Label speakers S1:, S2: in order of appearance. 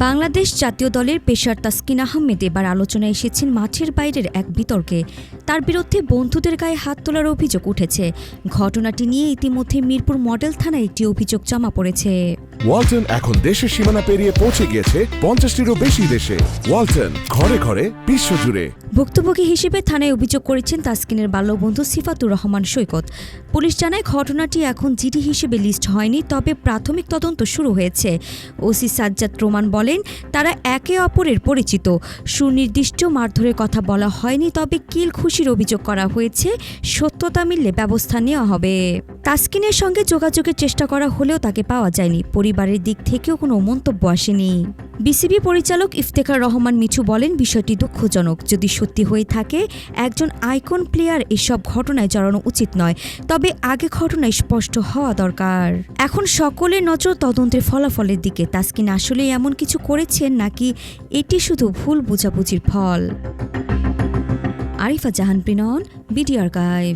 S1: বাংলাদেশ জাতীয় দলের পেসার তাসকিন আহমেদ এবার আলোচনায় এসেছেন মাঠের বাইরের এক বিতর্কে। তার বিরুদ্ধে বন্ধুদের গায়ে হাত তোলার অভিযোগ উঠেছে। ঘটনাটি নিয়ে ইতিমধ্যে মিরপুর মডেল থানায় একটি অভিযোগ জমা পড়েছে।
S2: ওয়ালটন এখন দেশের সীমানা পেরিয়ে পৌঁছে গিয়েছে 50টিরও বেশি দেশে। ওয়ালটন, ঘরে ঘরে, বিশ্বজুড়ে।
S1: ভুক্তভোগী হিসেবে থানায় অভিযোগ করেছেন তাসকিনের বাল্যবন্ধু সিফাতুর রহমান সৈকত। পুলিশ জানায় ঘটনাটি এখন জিডি হিসেবে লিস্ট হয়নি, তবে প্রাথমিক তদন্ত শুরু হয়েছে। ওসি সাজ্জাদ রোমান বলেন, তারা একে অপরের পরিচিত। সুনির্দিষ্ট মারধরের কথা বলা হয়নি, তবে কিল খুশির অভিযোগ করা হয়েছে। সত্যতা মিললে ব্যবস্থা নেওয়া হবে। তাসকিনের সঙ্গে যোগাযোগের চেষ্টা করা হলেও তাকে পাওয়া যায়নি। পরিবারের দিক থেকেও কোনো মন্তব্য আসেনি। বিসিবি পরিচালক ইফতেখার রহমান মিঠু বলেন, বিষয়টি দুঃখজনক। যদি সত্যি হয়ে থাকে একজন আইকন প্লেয়ার এসব ঘটনায় জড়ানো উচিত নয়, তবে আগে ঘটনায় স্পষ্ট হওয়া দরকার। এখন সকলের নজর তদন্তের ফলাফলের দিকে। তাসকিন আসলে এমন কিছু করেছেন নাকি এটি শুধু ভুল বোঝাবুঝির ফল? আরিফা জাহান প্রিনন, বিডি আর্কাইভ।